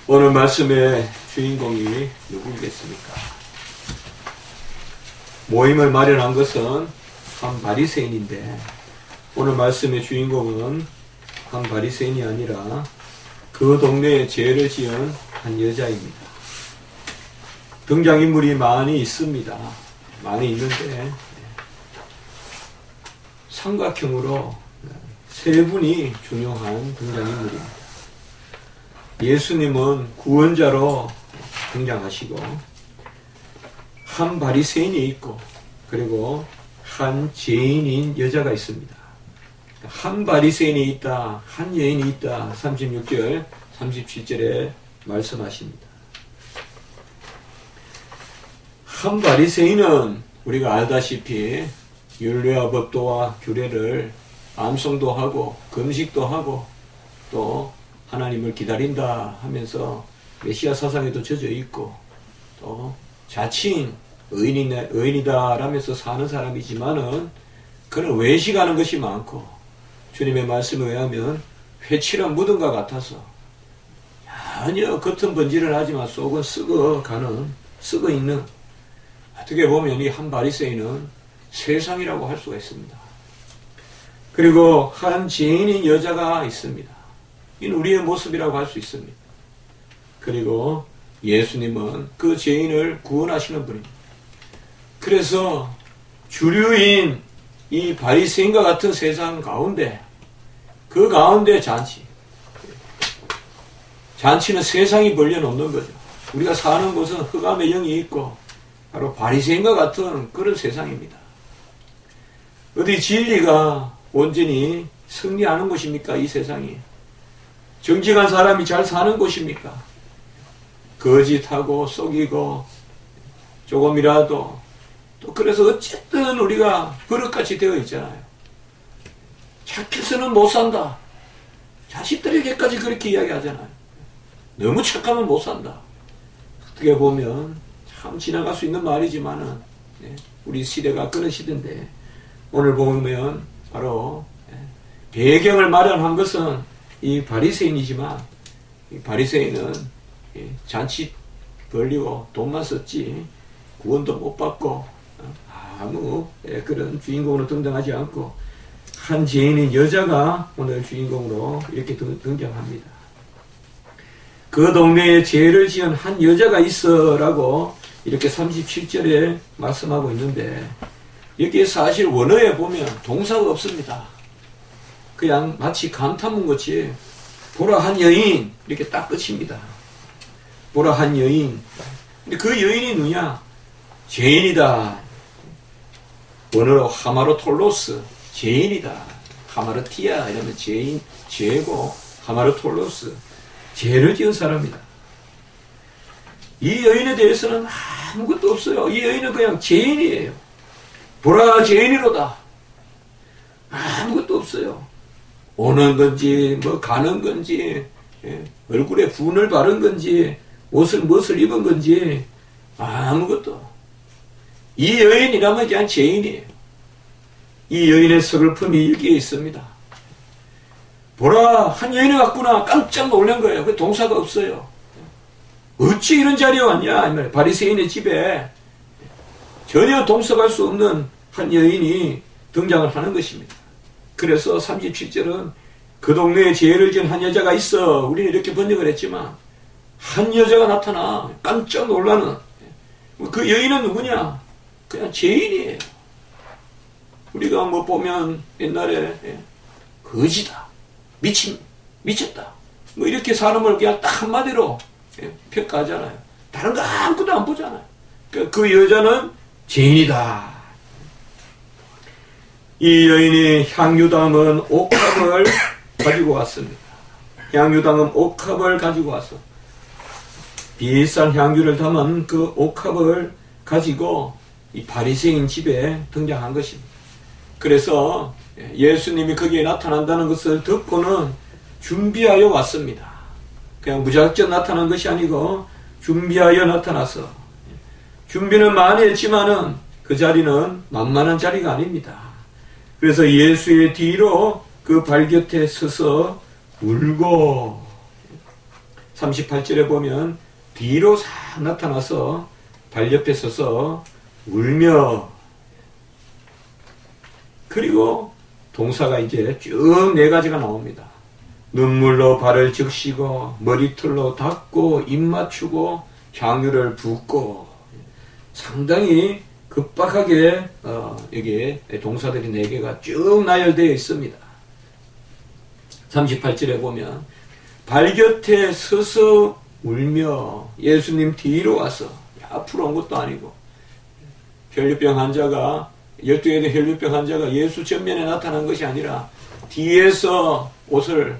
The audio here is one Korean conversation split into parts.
오늘 말씀의 주인공이 누구겠습니까? 모임을 마련한 것은 한 바리새인인데 오늘 말씀의 주인공은 한 바리새인이 아니라 그 동네에 죄를 지은 한 여자입니다. 등장인물이 많이 있습니다. 많이 있는데 삼각형으로 세 분이 중요한 등장인물입니다. 예수님은 구원자로 등장하시고 한 바리새인이 있고 그리고 한 죄인인 여자가 있습니다. 한 바리새인이 있다, 한 여인이 있다. 36절, 37절에 말씀하십니다. 한 바리새인은 우리가 알다시피 율례와 법도와 규례를 암송도 하고 금식도 하고 또 하나님을 기다린다 하면서 메시아 사상에도 젖어 있고 또 자칭 의인이다 라면서 사는 사람이지만은 그는 외식하는 것이 많고 주님의 말씀에 의하면 회칠한 무덤과 같아서 전혀 겉은 번지른하지만 속은 썩어 있는 어떻게 보면 이 한 바리새인은 세상이라고 할 수가 있습니다. 그리고 한 죄인인 여자가 있습니다. 이는 우리의 모습이라고 할 수 있습니다. 그리고 예수님은 그 죄인을 구원하시는 분입니다. 그래서 주류인 이 바리새인과 같은 세상 가운데 그 가운데 잔치는 세상이 벌려놓는 거죠. 우리가 사는 곳은 흑암의 영이 있고 바로 바리새인과 같은 그런 세상입니다. 어디 진리가 온전히 승리하는 곳입니까? 이 세상이. 정직한 사람이 잘 사는 곳입니까? 거짓하고 속이고 조금이라도 또 그래서 어쨌든 우리가 버릇같이 되어 있잖아요. 착해서는 못 산다. 자식들에게까지 그렇게 이야기하잖아요. 너무 착하면 못 산다. 어떻게 보면 참 지나갈 수 있는 말이지만은 우리 시대가 그런 시대인데 오늘 보면 바로 배경을 마련한 것은 이 바리새인이지만 이 바리새인은 잔치 벌리고 돈만 썼지 구원도 못 받고 아무 그런 주인공으로 등장하지 않고 한 죄인인 여자가 오늘 주인공으로 이렇게 등장합니다. 그 동네에 죄를 지은 한 여자가 있어라고 이렇게 37절에 말씀하고 있는데 여기에 사실 원어에 보면 동사가 없습니다. 그냥 마치 감탄문같이 보라 한 여인 이렇게 딱 끝입니다. 보라 한 여인. 근데 그 여인이 누구냐? 죄인이다. 원어로 하마로톨로스 죄인이다. 하마르티아 이러면 죄인 죄고 하마르톨로스 죄를 지은 사람이다. 이 여인에 대해서는 아무것도 없어요. 이 여인은 그냥 죄인이에요. 보라 죄인이로다. 아무것도 없어요. 오는 건지 뭐 가는 건지 얼굴에 분을 바른 건지 무엇을 입은 건지 아무것도. 이 여인이라면 그냥 죄인이에요. 이 여인의 서글픔이 여기에 있습니다. 보라 한 여인이 왔구나. 깜짝 놀란 거예요. 그 동사가 없어요. 어찌 이런 자리에 왔냐. 바리새인의 집에 전혀 동석할 수 없는 한 여인이 등장을 하는 것입니다. 그래서 37절은 그 동네에 죄를 지은 한 여자가 있어. 우리는 이렇게 번역을 했지만 한 여자가 나타나 깜짝 놀라는 그 여인은 누구냐? 그냥 죄인이에요. 우리가 뭐 보면 옛날에 거지다, 미쳤다 뭐 이렇게 사람을 그냥 딱 한마디로 평가하잖아요. 다른 거 아무것도 안 보잖아요. 그 여자는 죄인이다. 이 여인이 향유 담은 옥합을 가지고 왔습니다. 향유 담은 옥합을 가지고 왔어. 비싼 향유를 담은 그 옥합을 가지고 이 바리새인 집에 등장한 것입니다. 그래서 예수님이 거기에 나타난다는 것을 듣고는 준비하여 왔습니다. 그냥 무작정 나타난 것이 아니고 준비하여 나타나서 준비는 많이 했지만은 그 자리는 만만한 자리가 아닙니다. 그래서 예수의 뒤로 그 발 곁에 서서 울고 38절에 보면 뒤로 싹 나타나서 발 옆에 서서 울며, 그리고 동사가 이제 쭉 네 가지가 나옵니다. 눈물로 발을 적시고 머리털로 닦고 입 맞추고 향유를 붓고. 상당히 급박하게 여기에 동사들이 4개가 쭉 나열되어 있습니다. 38절에 보면 발 곁에 서서 울며, 예수님 뒤로 와서, 앞으로 온 것도 아니고, 혈류병 환자가 12개의 혈류병 환자가 예수 전면에 나타난 것이 아니라 뒤에서 옷을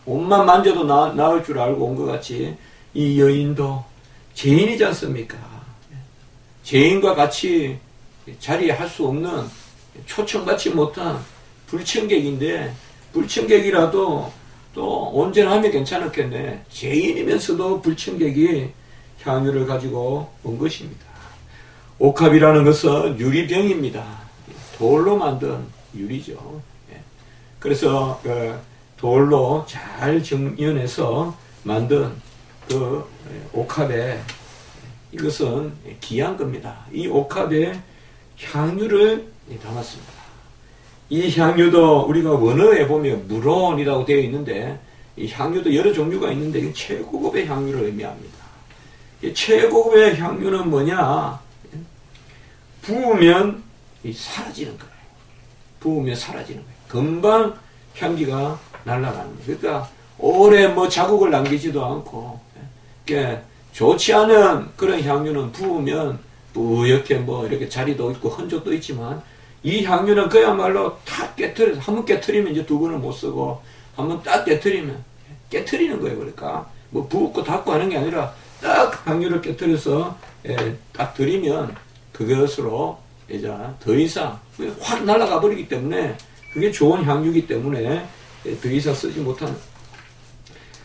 옷만 만져도 나을 줄 알고 온 것 같이 이 여인도 죄인이지 않습니까? 죄인과 같이 자리할 수 없는, 초청받지 못한 불청객인데, 불청객이라도 또 온전하면 괜찮았겠네. 죄인이면서도 불청객이 향유를 가지고 온 것입니다. 옥합이라는 것은 유리병입니다. 돌로 만든 유리죠. 그래서 돌로 잘 정연해서 만든 그 옥합에, 이것은 귀한 겁니다. 이 옥합에 향유를 담았습니다. 이 향유도 우리가 원어에 보면 무론이라고 되어 있는데, 이 향유도 여러 종류가 있는데 이 최고급의 향유를 의미합니다. 이 최고급의 향유는 뭐냐? 부으면 사라지는 거예요. 부으면 사라지는 거예요. 금방 향기가 날아가는 거예요. 그러니까 오래 자국을 남기지도 않고, 그러니까 좋지 않은 그런 향유는 부으면 뿌옇게 이렇게 자리도 있고 흔적도 있지만, 이 향유는 그야말로 탁 깨트려서, 한번 깨트리면 이제 두 번은 못 쓰고, 한번 딱 깨트리면 깨트리는 거예요. 그러니까 붓고 닫고 하는 게 아니라 딱 향유를 깨트려서 딱 들이면 그것으로 이제 더 이상 확 날아가 버리기 때문에, 그게 좋은 향유이기 때문에 더 이상 쓰지 못하는.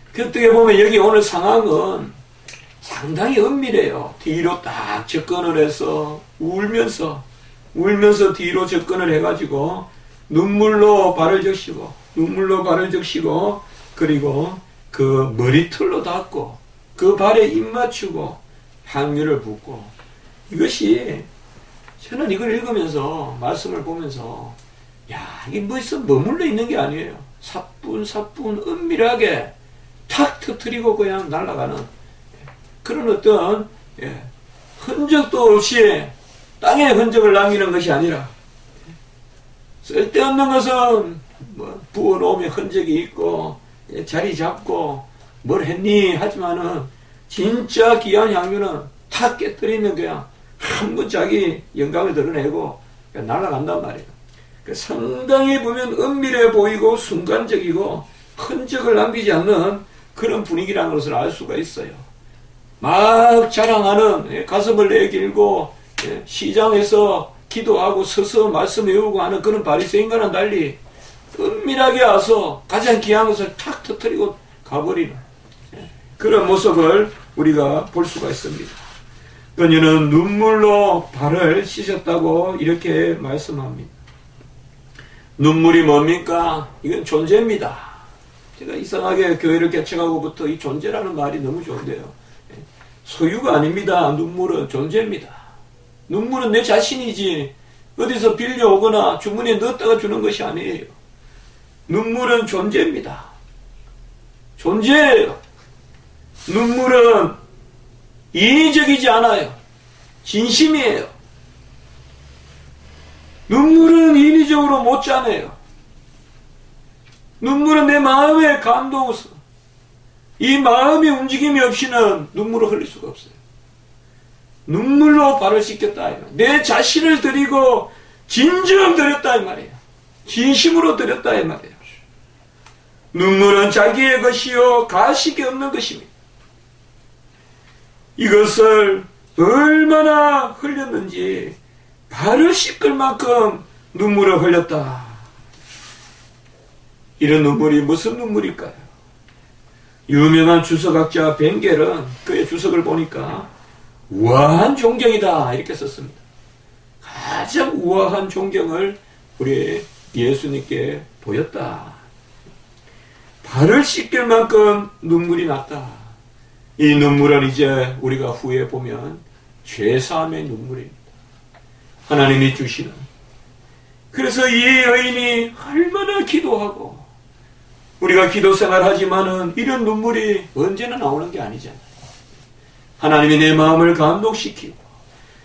어떻게 보면 여기 오늘 상황은 상당히 은밀해요. 뒤로 딱 접근을 해서 울면서 뒤로 접근을 해가지고 눈물로 발을 적시고, 그리고 그 머리털로 닦고, 그 발에 입 맞추고 향유를 붓고. 이것이, 저는 이걸 읽으면서, 말씀을 보면서, 이게 머물러 있는 게 아니에요. 사뿐사뿐 은밀하게 탁 터뜨리고 그냥 날아가는 그런 어떤 흔적도 없이 땅에 흔적을 남기는 것이 아니라, 쓸데없는 것은 부어놓으면 흔적이 있고 자리 잡고 뭘 했니 하지만은, 진짜 귀한 향유는 탁 깨뜨리면 그냥 한번 자기 영감을 드러내고 날아간단 말이에요. 상당히 보면 은밀해 보이고 순간적이고 흔적을 남기지 않는 그런 분위기라는 것을 알 수가 있어요. 막 자랑하는, 가슴을 내길고 시장에서 기도하고 서서 말씀 외우고 하는 그런 바리새인과는 달리 은밀하게 와서 가장 귀한 것을 탁 터뜨리고 가버리는 그런 모습을 우리가 볼 수가 있습니다. 그녀는 눈물로 발을 씻었다고 이렇게 말씀합니다. 눈물이 뭡니까? 이건 존재입니다. 제가 이상하게 교회를 개척하고부터 이 존재라는 말이 너무 좋은데요. 소유가 아닙니다. 눈물은 존재입니다. 눈물은 내 자신이지 어디서 빌려오거나 주머니에 넣었다가 주는 것이 아니에요. 눈물은 존재입니다. 존재예요. 눈물은 인위적이지 않아요. 진심이에요. 눈물은 인위적으로 못 짜내요. 눈물은 내 마음의 감동으로서, 이 마음의 움직임이 없이는 눈물을 흘릴 수가 없어요. 눈물로 발을 씻겼다. 내 자신을 드리고 진정 드렸다 이 말이에요. 진심으로 드렸다 이 말이에요. 눈물은 자기의 것이요 가식이 없는 것입니다. 이것을 얼마나 흘렸는지, 발을 씻을 만큼 눈물을 흘렸다. 이런 눈물이 무슨 눈물일까요? 유명한 주석학자 벵겔은 그의 주석을 보니까 우아한 존경이다 이렇게 썼습니다. 가장 우아한 존경을 우리 예수님께 보였다. 발을 씻길 만큼 눈물이 났다. 이 눈물은 이제 우리가 후에 보면 죄사함의 눈물입니다. 하나님이 주시는. 그래서 이 여인이 얼마나 기도하고, 우리가 기도 생활하지만은 이런 눈물이 언제나 나오는 게 아니잖아요. 하나님이 내 마음을 감동시키고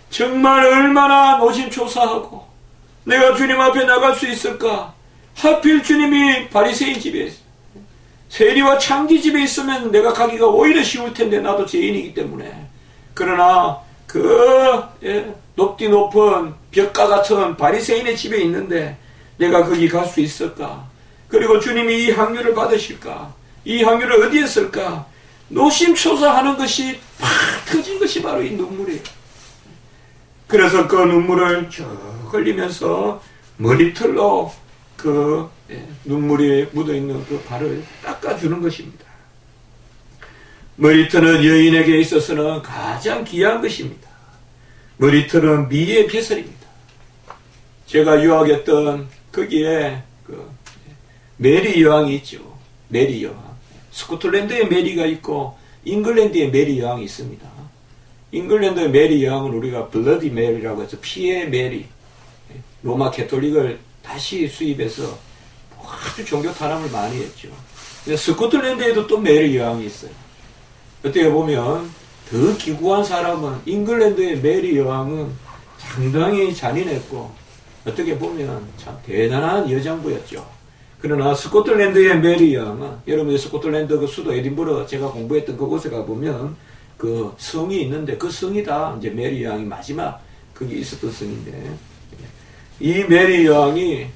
정말 얼마나 노심초사하고 내가 주님 앞에 나갈 수 있을까? 하필 주님이 바리새인 집에 있어요. 세리와 창기 집에 있으면 내가 가기가 오히려 쉬울 텐데 나도 죄인이기 때문에. 그러나 높디 높은 벽과 같은 바리새인의 집에 있는데 내가 거기 갈 수 있을까? 그리고 주님이 이 향유를 받으실까? 이 향유를 어디에 쓸까? 노심초사하는 것이 팍 터진 것이 바로 이 눈물이에요. 그래서 그 눈물을 쭉 흘리면서 머리털로 그 눈물이 묻어있는 그 발을 닦아주는 것입니다. 머리털은 여인에게 있어서는 가장 귀한 것입니다. 머리털은 미의 벼슬입니다. 제가 유학했던 거기에 그 메리 여왕이 있죠. 메리 여왕. 스코틀랜드에 메리가 있고 잉글랜드에 메리 여왕이 있습니다. 잉글랜드의 메리 여왕은 우리가 블러디 메리라고 해서 피의 메리, 로마 캐톨릭을 다시 수입해서 아주 종교 탄압을 많이 했죠. 스코틀랜드에도 또 메리 여왕이 있어요. 어떻게 보면 더 기구한 사람은 잉글랜드의 메리 여왕은 상당히 잔인했고 어떻게 보면 참 대단한 여장부였죠. 그러나 스코틀랜드의 메리 여왕은, 여러분들 스코틀랜드 그 수도 에딘버러 제가 공부했던 그곳에 가보면 그 성이 있는데 그 성이 다 이제 메리 여왕이 마지막 거기 있었던 성인데, 이 메리 여왕이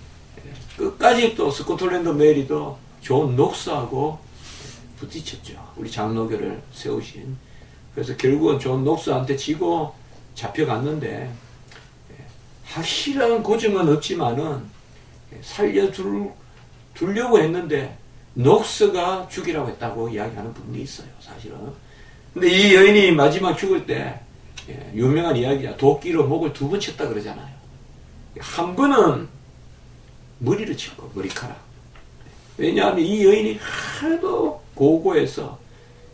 끝까지 또 스코틀랜드 메리도 존 녹스하고 부딪혔죠. 우리 장로교를 세우신. 그래서 결국은 존 녹스한테 지고 잡혀갔는데 확실한 고증은 없지만은 살려두려고 했는데 녹스가 죽이라고 했다고 이야기하는 분이 있어요. 사실은. 근데 이 여인이 마지막 죽을 때 유명한 이야기야. 도끼로 목을 2번 쳤다 그러잖아요. 한 번은 머리를 쳤고, 머리카락. 왜냐하면 이 여인이 하도 고고해서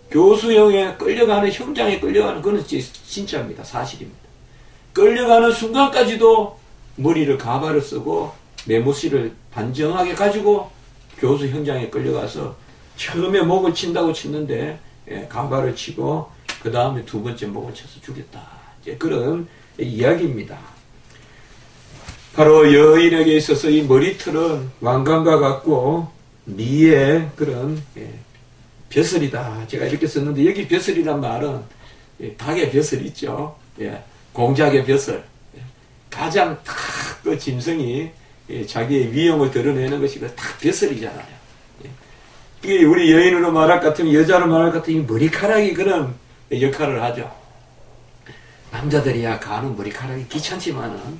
교수형에 끌려가는, 형장에 끌려가는, 그건 진짜입니다. 사실입니다. 끌려가는 순간까지도 머리를 가발을 쓰고 메모시를 단정하게 가지고 교수 형장에 끌려가서 처음에 목을 친다고 쳤는데 가발을 치고 그 다음에 2번째 목을 쳐서 죽였다. 이제 그런 이야기입니다. 바로 여인에게 있어서 이 머리털은 왕관과 같고 미의 그런 벼슬이다. 제가 이렇게 썼는데 여기 벼슬이란 말은 닭의 벼슬 있죠. 공작의 벼슬. 가장 탁 그 짐승이 자기의 위험을 드러내는 것이 그 탁 벼슬이잖아요. 이게 우리 여인으로 말할 것 같으면, 여자로 말할 것 같으면 머리카락이 그런 역할을 하죠. 남자들이야 가는 머리카락이 귀찮지만은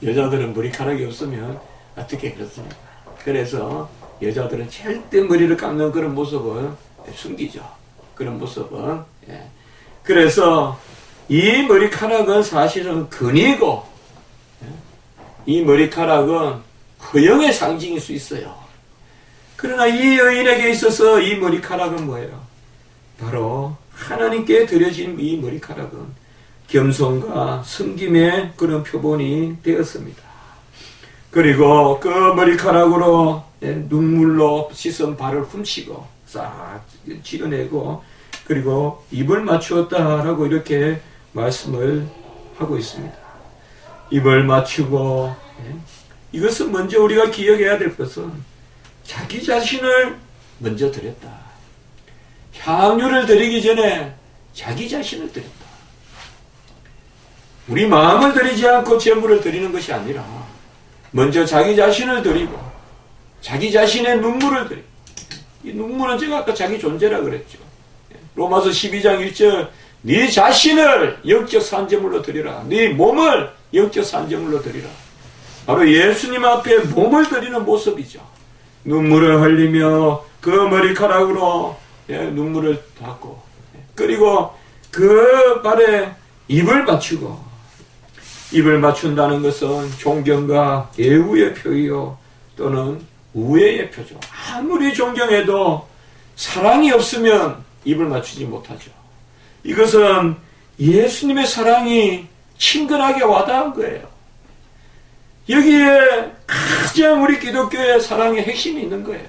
여자들은 머리카락이 없으면 어떻게 그렇습니까? 그래서 여자들은 절대 머리를 깎는 그런 모습을 숨기죠. 그런 모습은. 그래서 이 머리카락은 사실은 근이고, 이 머리카락은 허영의 상징일 수 있어요. 그러나 이 여인에게 있어서 이 머리카락은 뭐예요? 바로 하나님께 드려진 이 머리카락은 겸손과 섬김의 그런 표본이 되었습니다. 그리고 그 머리카락으로 눈물로 씻은 발을 훔치고 싹 지어내고, 그리고 입을 맞추었다라고 이렇게 말씀을 하고 있습니다. 입을 맞추고, 이것은 먼저 우리가 기억해야 될 것은 자기 자신을 먼저 드렸다. 향유를 드리기 전에 자기 자신을 드렸다. 우리 마음을 드리지 않고 재물을 드리는 것이 아니라 먼저 자기 자신을 드리고 자기 자신의 눈물을 드리고, 이 눈물은 제가 아까 자기 존재라 그랬죠. 로마서 12장 1절, 네 자신을 영적 산제물로 드리라. 네 몸을 영적 산제물로 드리라. 바로 예수님 앞에 몸을 드리는 모습이죠. 눈물을 흘리며 그 머리카락으로 눈물을 닦고, 그리고 그 발에 입을 맞추고, 입을 맞춘다는 것은 존경과 예우의 표이요 또는 우애의 표죠. 아무리 존경해도 사랑이 없으면 입을 맞추지 못하죠. 이것은 예수님의 사랑이 친근하게 와닿은 거예요. 여기에 가장 우리 기독교의 사랑의 핵심이 있는 거예요.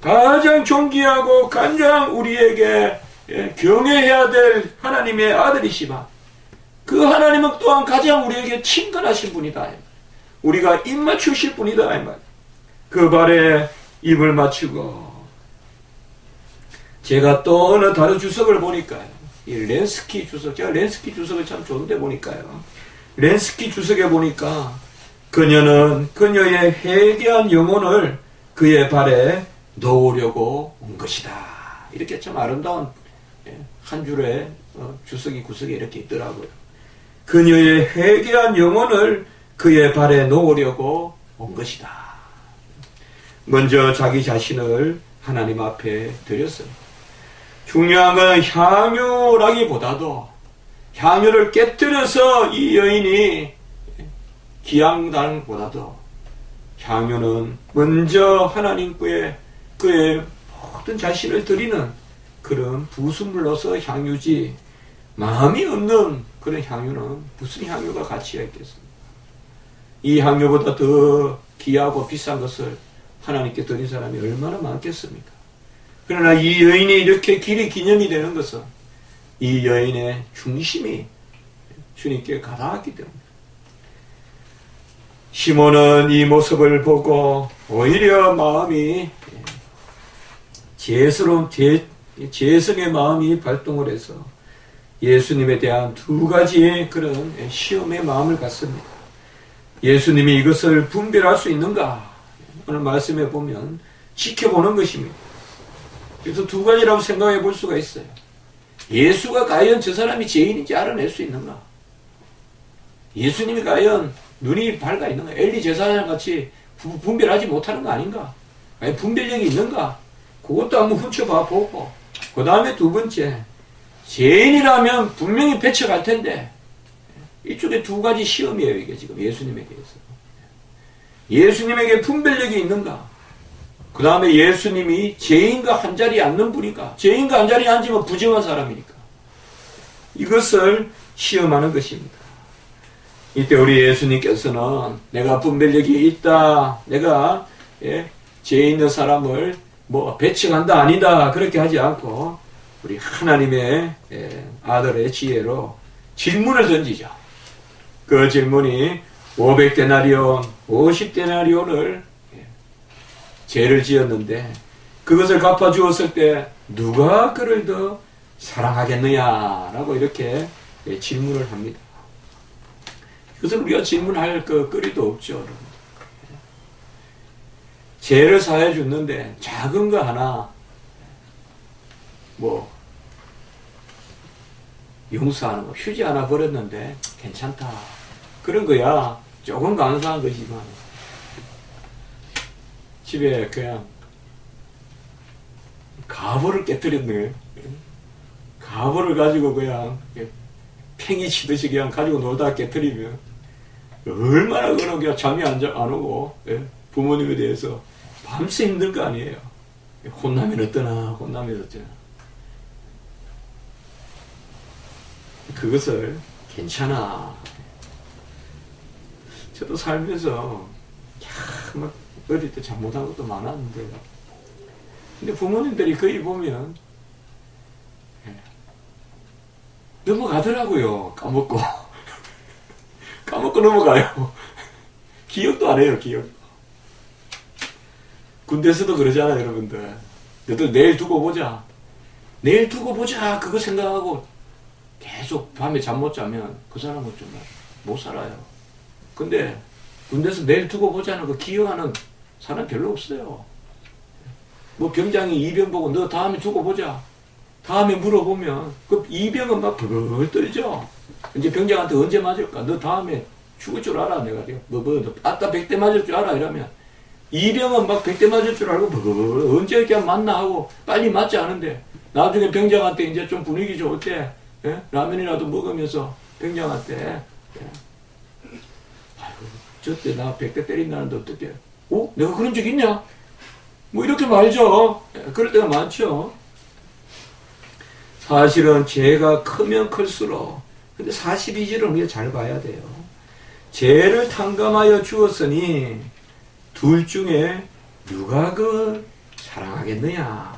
가장 존귀하고 가장 우리에게 경외해야 될 하나님의 아들이시만 그 하나님은 또한 가장 우리에게 친근하신 분이다. 우리가 입 맞추실 분이다. 그 발에 입을 맞추고 제가 또 어느 다른 주석을 보니까요. 이 렌스키 주석, 제가 렌스키 주석을 참 좋은데 보니까요. 렌스키 주석에 보니까 그녀는 그녀의 회개한 영혼을 그의 발에 놓으려고 온 것이다. 이렇게 참 아름다운 한 줄의 주석이 구석에 이렇게 있더라고요. 그녀의 회개한 영혼을 그의 발에 놓으려고 온 것이다. 먼저 자기 자신을 하나님 앞에 드렸습니다. 중요한 건 향유라기보다도 향유를 깨뜨려서 이 여인이 기양단보다도 향유는 먼저 하나님께 그의 모든 자신을 드리는 그런 부수물로서 향유지 마음이 없는 그런 향유는 무슨 향유가 가치가 있겠습니까? 이 향유보다 더 귀하고 비싼 것을 하나님께 드린 사람이 얼마나 많겠습니까? 그러나 이 여인이 이렇게 길이 기념이 되는 것은 이 여인의 중심이 주님께 가닿았기 때문입니다. 시몬은 이 모습을 보고 오히려 마음이 재성의 마음이 발동을 해서 예수님에 대한 두 가지의 그런 시험의 마음을 갖습니다. 예수님이 이것을 분별할 수 있는가? 오늘 말씀에 보면 지켜보는 것입니다. 그래서 두 가지라고 생각해 볼 수가 있어요. 예수가 과연 저 사람이 죄인인지 알아낼 수 있는가? 예수님이 과연 눈이 밝아 있는가? 엘리 제사장 같이 분별하지 못하는 거 아닌가? 아니, 분별력이 있는가? 그것도 한번 훔쳐봐 보고, 그 다음에 두 번째, 죄인이라면 분명히 배척할 텐데, 이쪽에 두 가지 시험이에요, 이게 지금 예수님에 대해서. 예수님에게 분별력이 있는가? 그 다음에 예수님이 죄인과 한 자리에 앉는 분인가? 죄인과 한 자리에 앉으면 부정한 사람이니까. 이것을 시험하는 것입니다. 이때 우리 예수님께서는 내가 분별력이 있다, 내가 죄 있는 사람을 배척한다 아니다 그렇게 하지 않고 우리 하나님의 아들의 지혜로 질문을 던지죠. 그 질문이 500데나리온, 50데나리온을 죄를 지었는데 그것을 갚아주었을 때 누가 그를 더 사랑하겠느냐라고 이렇게 질문을 합니다. 그것은 우리가 질문할 거리도 없죠. 여러분. 죄를 사해 줬는데 작은 거 하나 용서하는 거, 휴지 하나 버렸는데 괜찮다. 그런 거야. 조금 감사한 것이지만 집에 그냥 가보를 깨뜨렸네. 가보를 가지고 그냥 팽이 치듯이 그냥 가지고 놀다가 깨뜨리면 얼마나 그냥 잠이 안 오고 부모님에 대해서 밤새 힘들 거 아니에요. 혼나면 어떠나. 그것을 괜찮아. 저도 살면서 막 어릴 때 잘못한 것도 많았는데 근데 부모님들이 거의 보면 넘어가더라고요. 까먹고 넘어가요. 기억도 안 해요. 기억. 군대에서도 그러잖아요. 여러분들 너들 내일 두고 보자 그거 생각하고 계속 밤에 잠 못 자면 그 사람은 좀 못 살아요. 근데 군대에서 내일 두고 보자는 거 기억하는 사람 별로 없어요. 병장이 이병 보고 너 다음에 두고 보자. 다음에 물어보면 그 이병은 막 벌벌 떨죠. 이제 병장한테 언제 맞을까? 너 다음에 죽을 줄 알아. 내가 아따 100대 맞을 줄 알아. 이러면 이병은 막 100대 맞을 줄 알고 벌벌 언제 이렇게 만나 하고 빨리 맞지 않은데 나중에 병장한테 이제 좀 분위기 좋을 때 라면이라도 먹으면서 병장한테 아이고 저때 나 100대 때린다는데 어떻게 내가 그런 적 있냐? 이렇게 말죠. 그럴 때가 많죠. 사실은 죄가 크면 클수록, 근데 42절을 우리가 잘 봐야 돼요. 죄를 탕감하여 주었으니 둘 중에 누가 그 사랑하겠느냐.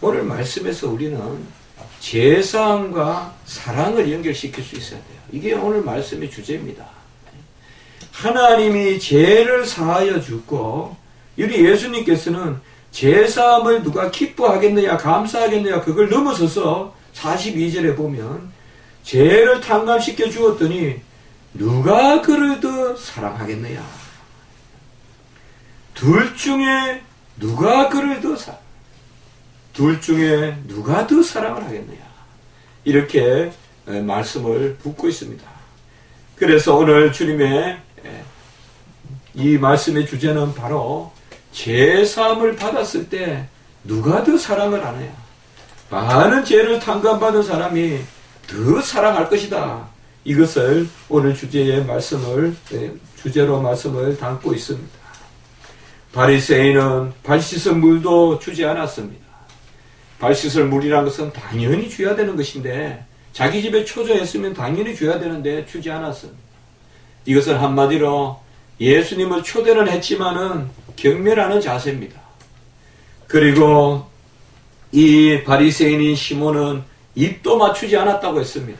오늘 말씀에서 우리는 죄사함과 사랑을 연결시킬 수 있어야 돼요. 이게 오늘 말씀의 주제입니다. 하나님이 죄를 사하여 주고, 우리 예수님께서는 죄사함을 누가 기뻐하겠느냐, 감사하겠느냐, 그걸 넘어서서 42절에 보면 죄를 탕감시켜 주었더니 누가 그를 더 사랑하겠느냐. 둘 중에 누가 그를 더 둘 중에 누가 더 사랑을 하겠느냐. 이렇게 말씀을 붓고 있습니다. 그래서 오늘 주님의 이 말씀의 주제는 바로 죄사함을 받았을 때 누가 더 사랑을 하느냐. 많은 죄를 탕감받은 사람이 더 사랑할 것이다. 이것을 오늘 주제로 말씀을 담고 있습니다. 바리새인은 발 씻은 물도 주지 않았습니다. 발 씻을 물이라는 것은 당연히 줘야 되는 것인데, 자기 집에 초조했으면 당연히 줘야 되는데 주지 않았습니다. 이것은 한마디로 예수님을 초대는 했지만은 경멸하는 자세입니다. 그리고 이 바리새인인 시몬은 입도 맞추지 않았다고 했습니다.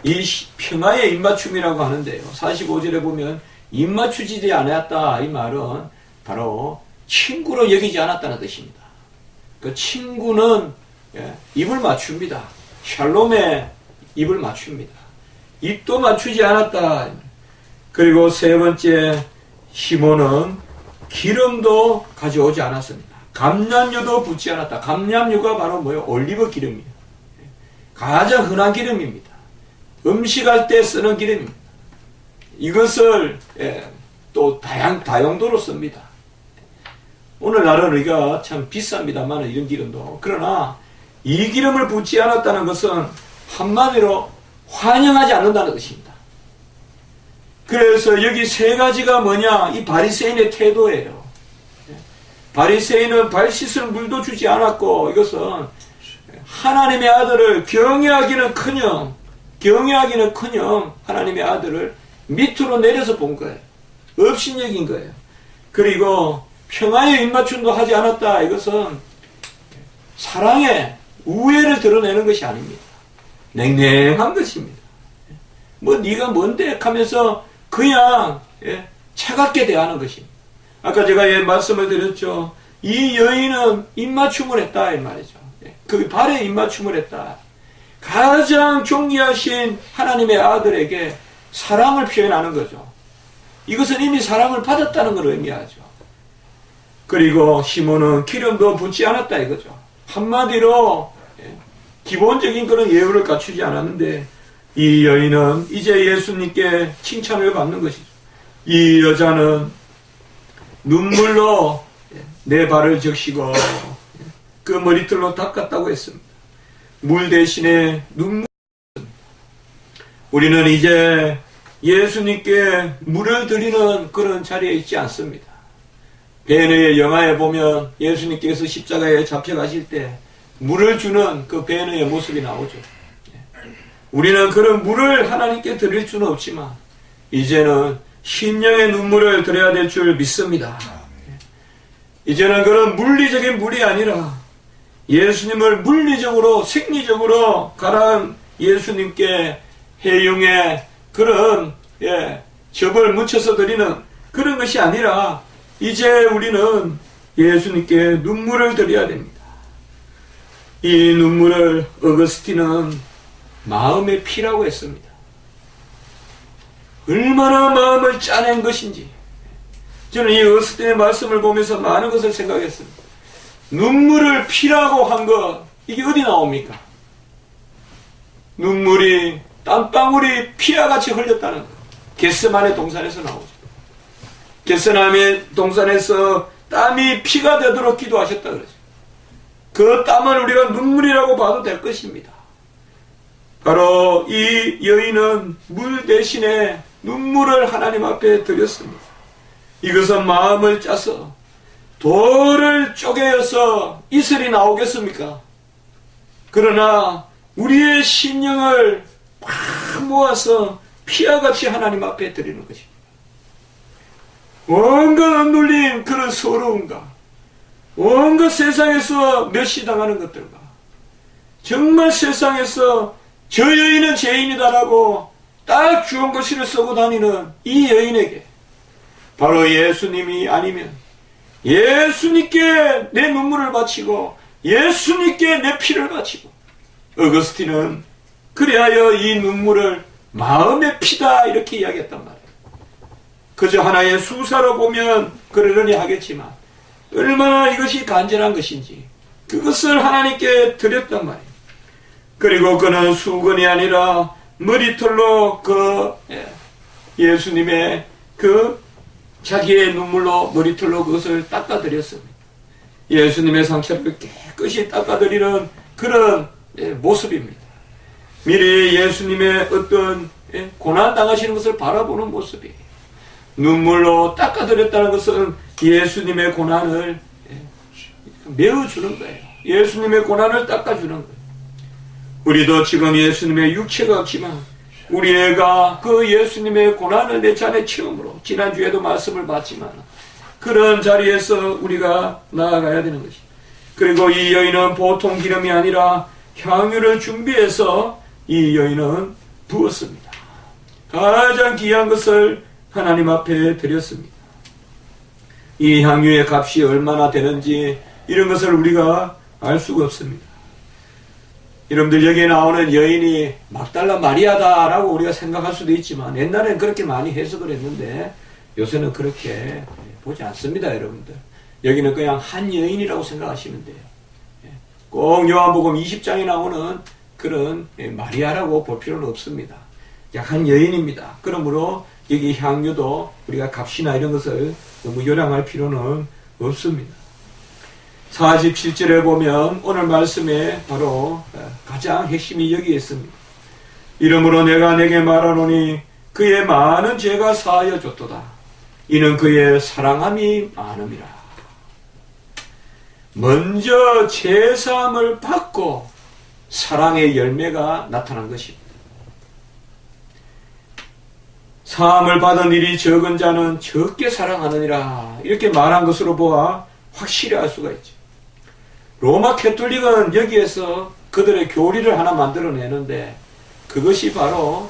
이 평화의 입맞춤이라고 하는데요. 45절에 보면 입맞추지 않았다, 이 말은 바로 친구로 여기지 않았다는 뜻입니다. 그 친구는 입을 맞춥니다. 샬롬에 입을 맞춥니다. 입도 맞추지 않았다. 그리고 세 번째, 시몬은 기름도 가져오지 않았습니다. 감람유도 붓지 않았다. 감람유가 바로 뭐예요? 올리브 기름이에요. 가장 흔한 기름입니다. 음식할 때 쓰는 기름입니다. 이것을 또 다용도로 씁니다. 오늘날은 우리가 참 비쌉니다만 이런 기름도. 그러나 이 기름을 붓지 않았다는 것은 한마디로 환영하지 않는다는 뜻입니다. 그래서 여기 세 가지가 뭐냐? 이 바리새인의 태도예요. 바리새인은 발 씻을 물도 주지 않았고, 이것은 하나님의 아들을 경외하기는커녕 하나님의 아들을 밑으로 내려서 본 거예요. 업신여긴 거예요. 그리고 평화의 입맞춤도 하지 않았다. 이것은 사랑의 우애를 드러내는 것이 아닙니다. 냉랭한 것입니다. 뭐 네가 뭔데 하면서 그냥 차갑게 대하는 것입니다. 아까 제가 말씀을 드렸죠. 이 여인은 입맞춤을 했다, 이 말이죠. 그 발에 입맞춤을 했다. 가장 존귀하신 하나님의 아들에게 사랑을 표현하는 거죠. 이것은 이미 사랑을 받았다는 걸 의미하죠. 그리고 시몬은 기름도 붓지 않았다, 이거죠. 한마디로 기본적인 그런 예우를 갖추지 않았는데, 이 여인은 이제 예수님께 칭찬을 받는 것이죠. 이 여자는 눈물로 내 발을 적시고 그 머리털로 닦았다고 했습니다. 물 대신에 눈물. 우리는 이제 예수님께 물을 드리는 그런 자리에 있지 않습니다. 베네의 영화에 보면 예수님께서 십자가에 잡혀가실 때 물을 주는 그 베네의 모습이 나오죠. 우리는 그런 물을 하나님께 드릴 수는 없지만 이제는 심령의 눈물을 드려야 될 줄 믿습니다. 이제는 그런 물리적인 물이 아니라 예수님을 물리적으로 생리적으로 가라한 예수님께 해용의 그런 접을 묻혀서 드리는 그런 것이 아니라 이제 우리는 예수님께 눈물을 드려야 됩니다. 이 눈물을 어거스틴은 마음의 피라고 했습니다. 얼마나 마음을 짜낸 것인지 저는 이 어거스틴의 말씀을 보면서 많은 것을 생각했습니다. 눈물을 피라고 한 것, 이게 어디 나옵니까? 눈물이 땀방울이 피와 같이 흘렸다는 것. 겟세마네 동산에서 나오죠. 겟세마네 동산에서 땀이 피가 되도록 기도하셨다 그러죠. 그 땀을 우리가 눈물이라고 봐도 될 것입니다. 바로 이 여인은 물 대신에 눈물을 하나님 앞에 드렸습니다. 이것은 마음을 짜서 돌을 쪼개어서 이슬이 나오겠습니까? 그러나 우리의 심령을 팍 모아서 피와같이 하나님 앞에 드리는 것입니다. 온갖 억눌림, 그런 서러움과 온갖 세상에서 멸시당하는 것들과 정말 세상에서 저 여인은 죄인이다라고 딱 주홍글씨를 쓰고 다니는 이 여인에게 바로 예수님이 아니면 예수님께 내 눈물을 바치고 예수님께 내 피를 바치고, 어거스틴은 그리하여 이 눈물을 마음의 피다 이렇게 이야기했단 말이에요. 그저 하나의 수사로 보면 그러려니 하겠지만 얼마나 이것이 간절한 것인지 그것을 하나님께 드렸단 말이에요. 그리고 그는 수건이 아니라 머리털로 예수님의 자기의 눈물로 머리털로 그것을 닦아드렸습니다. 예수님의 상처를 깨끗이 닦아드리는 그런 모습입니다. 미래의 예수님의 어떤 고난 당하시는 것을 바라보는 모습이에요. 눈물로 닦아드렸다는 것은 예수님의 고난을 메워주는 거예요. 예수님의 고난을 닦아주는 거예요. 우리도 지금 예수님의 육체가 없지만 우리 애가 그 예수님의 고난을 내 자네 체험으로, 지난주에도 말씀을 봤지만 그런 자리에서 우리가 나아가야 되는 것입니다. 그리고 이 여인은 보통 기름이 아니라 향유를 준비해서 이 여인은 부었습니다. 가장 귀한 것을 하나님 앞에 드렸습니다. 이 향유의 값이 얼마나 되는지 이런 것을 우리가 알 수가 없습니다. 여러분들 여기에 나오는 여인이 막달라 마리아다라고 우리가 생각할 수도 있지만 옛날에는 그렇게 많이 해석을 했는데 요새는 그렇게 보지 않습니다. 여러분들 여기는 그냥 한 여인이라고 생각하시면 돼요. 꼭 요한복음 20장에 나오는 그런 마리아라고 볼 필요는 없습니다. 한 여인입니다. 그러므로 여기 향유도 우리가 값이나 이런 것을 너무 요량할 필요는 없습니다. 47절에 보면 오늘 말씀에 바로 가장 핵심이 여기에 있습니다. 이러므로 내가 내게 말하노니 그의 많은 죄가 사하여 줬도다. 이는 그의 사랑함이 많음이라. 먼저 죄사함을 받고 사랑의 열매가 나타난 것입니다. 사함을 받은 일이 적은 자는 적게 사랑하느니라 이렇게 말한 것으로 보아 확실히 알 수가 있죠. 로마 캐톨릭은 여기에서 그들의 교리를 하나 만들어내는데 그것이 바로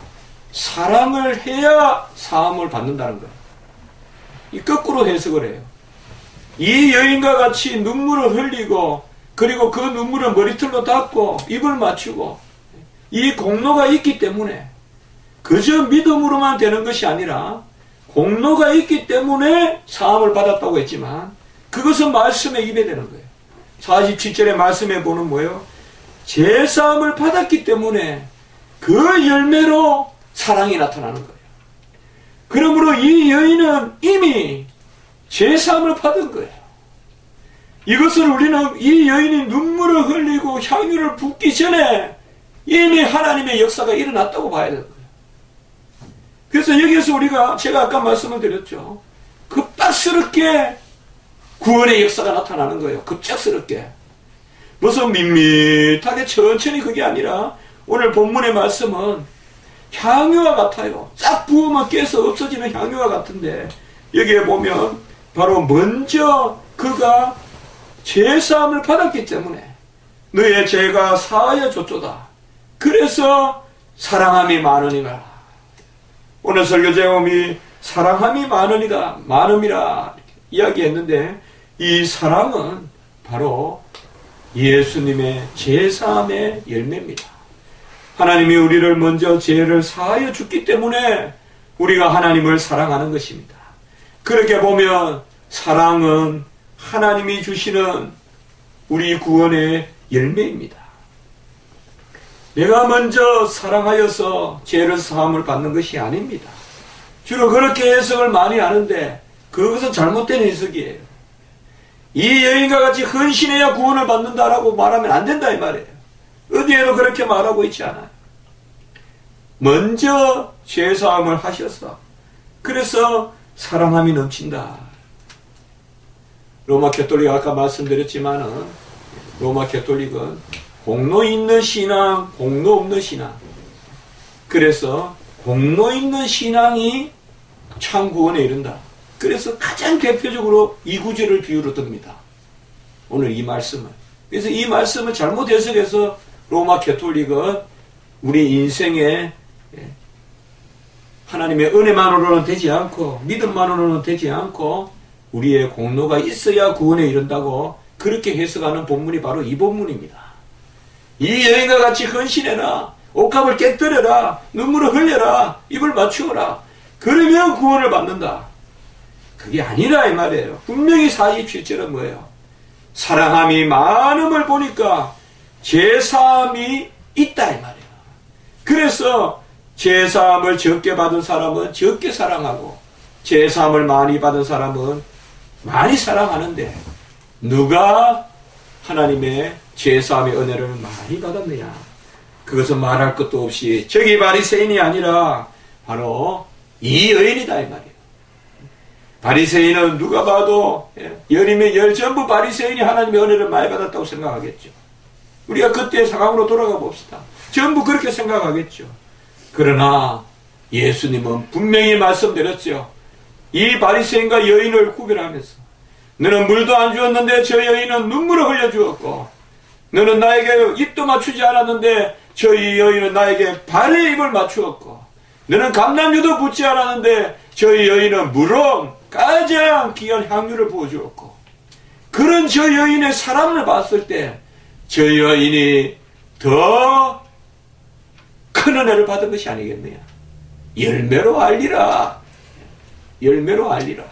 사랑을 해야 사함을 받는다는 거예요. 이 거꾸로 해석을 해요. 이 여인과 같이 눈물을 흘리고 그리고 그 눈물을 머리털로 닦고 입을 맞추고 이 공로가 있기 때문에 그저 믿음으로만 되는 것이 아니라 공로가 있기 때문에 사함을 받았다고 했지만 그것은 말씀에 입에되는 거예요. 47절의 말씀에 보는 뭐예요? 제사함을 받았기 때문에 그 열매로 사랑이 나타나는 거예요. 그러므로 이 여인은 이미 제사함을 받은 거예요. 이것을 우리는 이 여인이 눈물을 흘리고 향유를 붓기 전에 이미 하나님의 역사가 일어났다고 봐야 되는 거예요. 그래서 여기에서 제가 아까 말씀을 드렸죠. 급박스럽게 구원의 역사가 나타나는 거예요. 급작스럽게. 무슨 밋밋하게 천천히 그게 아니라 오늘 본문의 말씀은 향유와 같아요. 싹 부으면 깨서 없어지는 향유와 같은데 여기에 보면 바로 먼저 그가 죄사함을 받았기 때문에 너의 죄가 사하여 줬도다. 그래서 사랑함이 많으니라. 오늘 설교 제목이 사랑함이 많으니라 많음이라 이야기했는데 이 사랑은 바로 예수님의 제사함의 열매입니다. 하나님이 우리를 먼저 죄를 사하여 줬기 때문에 우리가 하나님을 사랑하는 것입니다. 그렇게 보면 사랑은 하나님이 주시는 우리 구원의 열매입니다. 내가 먼저 사랑하여서 죄를 사함을 받는 것이 아닙니다. 주로 그렇게 해석을 많이 하는데 그것은 잘못된 해석이에요. 이 여인과 같이 헌신해야 구원을 받는다라고 말하면 안 된다 이 말이에요. 어디에도 그렇게 말하고 있지 않아요. 먼저 죄사함을 하셔서 그래서 사랑함이 넘친다. 로마 캐톨릭 아까 말씀드렸지만은 로마 캐톨릭은 공로 있는 신앙, 공로 없는 신앙. 그래서 공로 있는 신앙이 참 구원에 이른다. 그래서 가장 대표적으로 이 구절을 비유로 듭니다. 오늘 이 말씀을. 그래서 이 말씀을 잘못 해석해서 로마 캐톨릭은 우리 인생에 하나님의 은혜만으로는 되지 않고 믿음만으로는 되지 않고 우리의 공로가 있어야 구원에 이른다고 그렇게 해석하는 본문이 바로 이 본문입니다. 이 여인과 같이 헌신해라. 옥합을 깨뜨려라. 눈물을 흘려라. 입을 맞추어라. 그러면 구원을 받는다. 그게 아니라 이 말이에요. 분명히 47절은 뭐예요? 사랑함이 많음을 보니까 제사함이 있다 이 말이에요. 그래서 제사함을 적게 받은 사람은 적게 사랑하고 제사함을 많이 받은 사람은 많이 사랑하는데 누가 하나님의 제사함의 은혜를 많이 받았느냐? 그것은 말할 것도 없이 저기 바리새인이 아니라 바로 이 여인이다 이 말이에요. 바리새인은 누가 봐도 열이면 열 전부 바리새인이 하나님의 은혜를 많이 받았다고 생각하겠죠. 우리가 그때의 상황으로 돌아가 봅시다. 전부 그렇게 생각하겠죠. 그러나 예수님은 분명히 말씀드렸죠. 이 바리새인과 여인을 구별하면서 너는 물도 안 주었는데 저 여인은 눈물을 흘려 주었고 너는 나에게 입도 맞추지 않았는데 저 여인은 나에게 발에 입을 맞추었고 너는 감람유도 붓지 않았는데 저 여인은 물론 가장 귀한 향유를 부어주었고 그런 저 여인의 사랑을 봤을 때 저 여인이 더 큰 은혜를 받은 것이 아니겠느냐. 열매로 알리라. 열매로 알리라.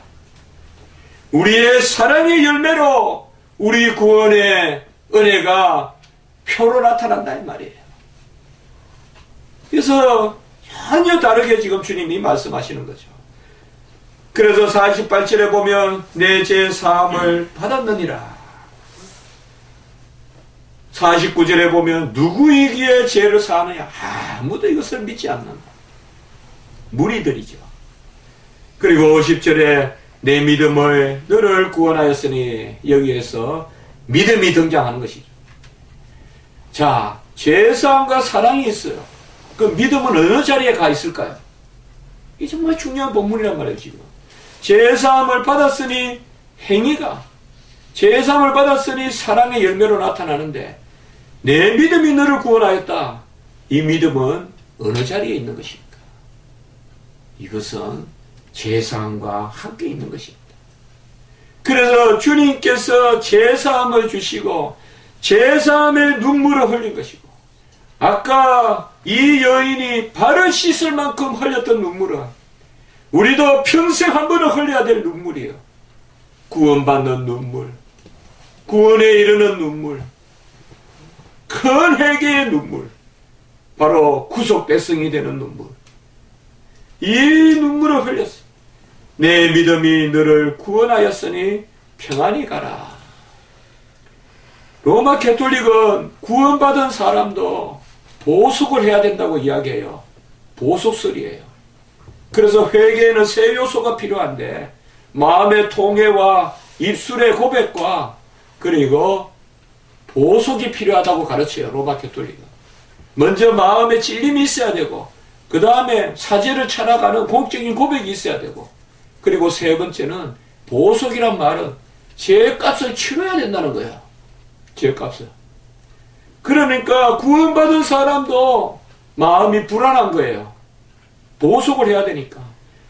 우리의 사랑의 열매로 우리 구원의 은혜가 표로 나타난다 이 말이에요. 그래서 전혀 다르게 지금 주님이 말씀하시는 거죠. 그래서 48절에 보면 내 죄 사함을 받았느니라. 49절에 보면 누구이기에 죄를 사하느냐. 아무도 이것을 믿지 않는다. 무리들이죠. 그리고 50절에 내 믿음을 너를 구원하였으니 여기에서 믿음이 등장하는 것이죠. 자, 죄사함과 사랑이 있어요. 그 믿음은 어느 자리에 가 있을까요? 이게 정말 중요한 본문이란 말이에요. 지금 죄사함을 받았으니 행위가 죄사함을 받았으니 사랑의 열매로 나타나는데 내 믿음이 너를 구원하였다. 이 믿음은 어느 자리에 있는 것입니까? 이것은 죄사함과 함께 있는 것입니다. 그래서 주님께서 죄사함을 주시고 죄사함의 눈물을 흘린 것이고 아까 이 여인이 발을 씻을 만큼 흘렸던 눈물은 우리도 평생 한 번은 흘려야 될 눈물이에요. 구원받는 눈물, 구원에 이르는 눈물, 큰 회개의 눈물, 바로 구속 백성이 되는 눈물. 이 눈물을 흘렸어. 내 믿음이 너를 구원하였으니 평안히 가라. 로마 캐톨릭은 구원받은 사람도 보속을 해야 된다고 이야기해요. 보속설이에요. 그래서 회개에는 세 요소가 필요한데 마음의 통회와 입술의 고백과 그리고 보속이 필요하다고 가르쳐요. 로마 캐톨릭은. 먼저 마음의 찔림이 있어야 되고 그 다음에 사죄를 찾아가는 공적인 고백이 있어야 되고 그리고 세 번째는 보속이란 말은 죄값을 치러야 된다는 거야. 죄값을. 그러니까 구원받은 사람도 마음이 불안한 거예요. 보속을 해야 되니까.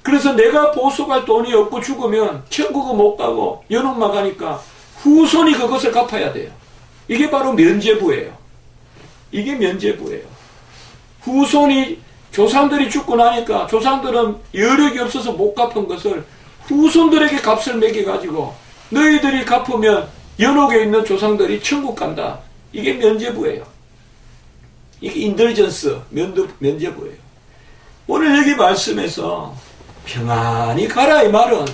그래서 내가 보속할 돈이 없고 죽으면 천국은 못 가고 연옥만 가니까 후손이 그것을 갚아야 돼요. 이게 바로 면죄부예요. 이게 면죄부예요. 후손이 조상들이 죽고 나니까 조상들은 여력이 없어서 못 갚은 것을 후손들에게 값을 매겨가지고 너희들이 갚으면 연옥에 있는 조상들이 천국 간다. 이게 면죄부예요. 이게 인덜전스, 면죄부예요. 오늘 여기 말씀에서 평안히 가라 이 말은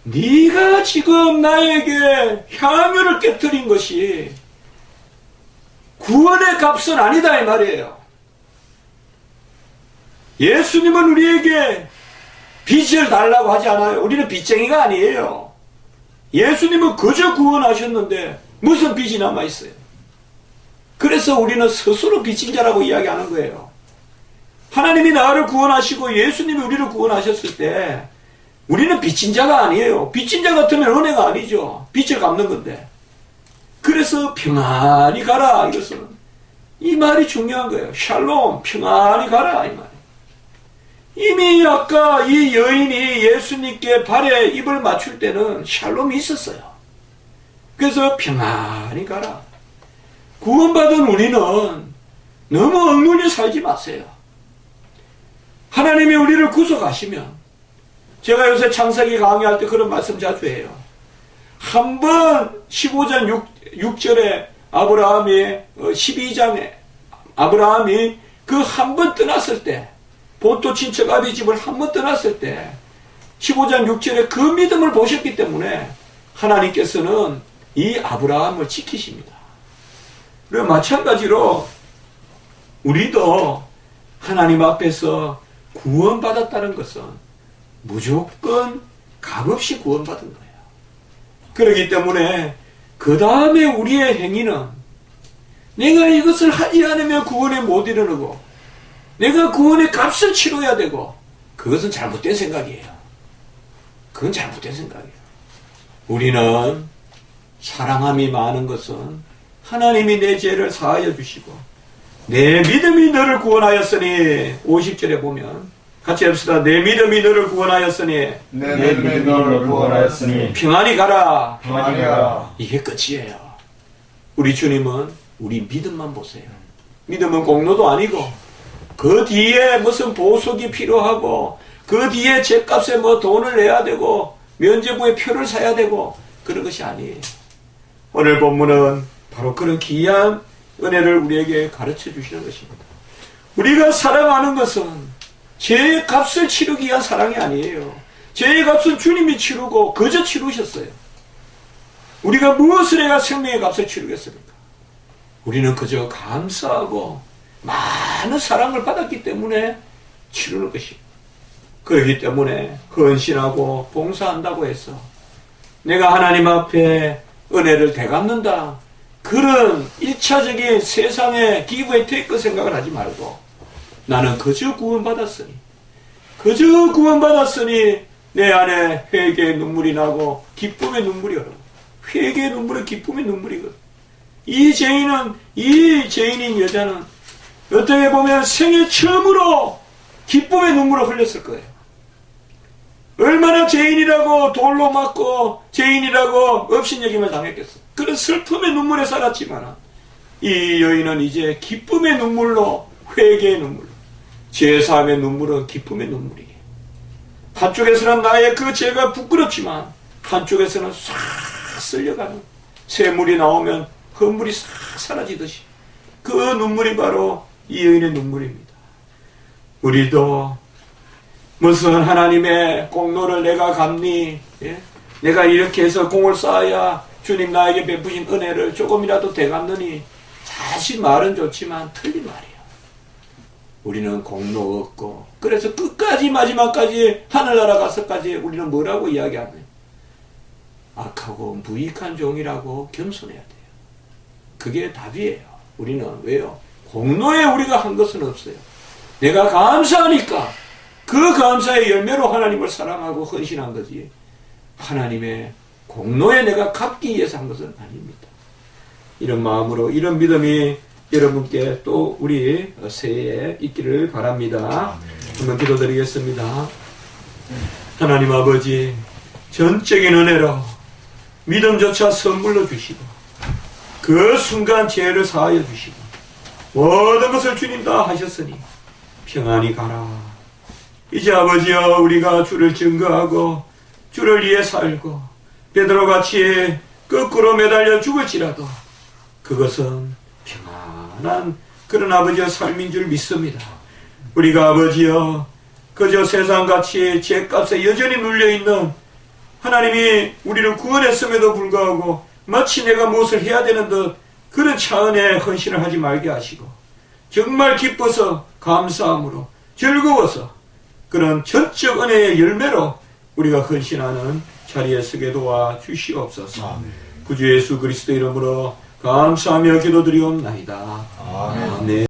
네가 지금 나에게 향유를 깨뜨린 것이 구원의 값은 아니다 이 말이에요. 예수님은 우리에게 빚을 달라고 하지 않아요. 우리는 빚쟁이가 아니에요. 예수님은 그저 구원하셨는데 무슨 빚이 남아있어요? 그래서 우리는 스스로 빚진 자라고 이야기하는 거예요. 하나님이 나를 구원하시고 예수님이 우리를 구원하셨을 때 우리는 빚진 자가 아니에요. 빚진 자 같으면 은혜가 아니죠. 빚을 갚는 건데. 그래서 평안히 가라. 이것은 이 말이 중요한 거예요. 샬롬, 평안히 가라 이 말. 이미 아까 이 여인이 예수님께 발에 입을 맞출 때는 샬롬이 있었어요. 그래서 평안히 가라. 구원받은 우리는 너무 억눌려 살지 마세요. 하나님이 우리를 구속하시면, 제가 요새 창세기 강의할 때 그런 말씀 자주 해요. 한 번 15장 6절에 아브라함이 12장에 아브라함이 그 한 번 떠났을 때, 본토 친척 아비 집을 한 번 떠났을 때 15장 6절에 그 믿음을 보셨기 때문에 하나님께서는 이 아브라함을 지키십니다. 그리고 마찬가지로 우리도 하나님 앞에서 구원받았다는 것은 무조건 값없이 구원받은 거예요. 그렇기 때문에 그 다음에 우리의 행위는 내가 이것을 하지 않으면 구원에 못 이르고 내가 구원의 값을 치러야 되고, 그것은 잘못된 생각이에요. 그건 잘못된 생각이에요. 우리는 사랑함이 많은 것은 하나님이 내 죄를 사하여 주시고 내 믿음이 너를 구원하였으니, 50절에 보면 같이 합시다. 내 믿음이 너를 구원하였으니, 내 믿음이 너를 구원하였으니 평안히 가라. 평안히 가라. 이게 끝이에요. 우리 주님은 우리 믿음만 보세요. 믿음은 공로도 아니고 그 뒤에 무슨 보석이 필요하고 그 뒤에 죗값에 뭐 돈을 내야 되고 면죄부에 표를 사야 되고 그런 것이 아니에요. 오늘 본문은 바로 그런 귀한 은혜를 우리에게 가르쳐 주시는 것입니다. 우리가 사랑하는 것은 죄의 값을 치르기 위한 사랑이 아니에요. 죄의 값은 주님이 치르고 그저 치르셨어요. 우리가 무엇을 해야 생명의 값을 치르겠습니까? 우리는 그저 감사하고 많은 사랑을 받았기 때문에 치르는 것입니다. 그렇기 때문에 헌신하고 봉사한다고 해서 내가 하나님 앞에 은혜를 되갚는다, 그런 1차적인 세상의 기부의 테이크 생각을 하지 말고, 나는 그저 구원받았으니 내 안에 회개의 눈물이 나고 기쁨의 눈물이 흐르고, 회개의 눈물은 기쁨의 눈물이거든. 이 죄인인 여자는 어떻게 보면 생애 처음으로 기쁨의 눈물을 흘렸을 거예요. 얼마나 죄인이라고 돌로 맞고 죄인이라고 업신여김을 당했겠어. 그런 슬픔의 눈물에 살았지만 이 여인은 이제 기쁨의 눈물로, 회개의 눈물로, 죄사함의 눈물은 기쁨의 눈물이에요. 한쪽에서는 나의 그 죄가 부끄럽지만 한쪽에서는 싹 쓸려가는, 샘물이 나오면 흙물이 싹 사라지듯이 그 눈물이 바로 이 여인의 눈물입니다. 우리도 무슨 하나님의 공로를 내가 갚니? 예? 내가 이렇게 해서 공을 쌓아야 주님 나에게 베푸신 은혜를 조금이라도 되갚느니? 사실 말은 좋지만 틀린 말이에요. 우리는 공로 없고, 그래서 끝까지 마지막까지 하늘나라 가서까지 우리는 뭐라고 이야기하냐? 악하고 무익한 종이라고 겸손해야 돼요. 그게 답이에요. 우리는 왜요? 공로에 우리가 한 것은 없어요. 내가 감사하니까 그 감사의 열매로 하나님을 사랑하고 헌신한 거지, 하나님의 공로에 내가 갚기 위해서 한 것은 아닙니다. 이런 마음으로, 이런 믿음이 여러분께 또 우리 새해에 있기를 바랍니다. 한번 기도드리겠습니다. 하나님 아버지, 전적인 은혜로 믿음조차 선물로 주시고 그 순간 죄를 사하여 주시고 모든 것을 주님 다 하셨으니 평안히 가라. 이제 아버지여, 우리가 주를 증거하고 주를 위해 살고 베드로같이 거꾸로 매달려 죽을지라도 그것은 평안한 그런 아버지의 삶인 줄 믿습니다. 우리가 아버지여 그저 세상같이 죄값에 여전히 눌려있는, 하나님이 우리를 구원했음에도 불구하고 마치 내가 무엇을 해야 되는 듯 그런 차원의 헌신을 하지 말게 하시고, 정말 기뻐서 감사함으로 즐거워서 그런 전적 은혜의 열매로 우리가 헌신하는 자리에 서게 도와 주시옵소서. 구주 예수 그리스도 이름으로 감사하며 기도드리옵나이다.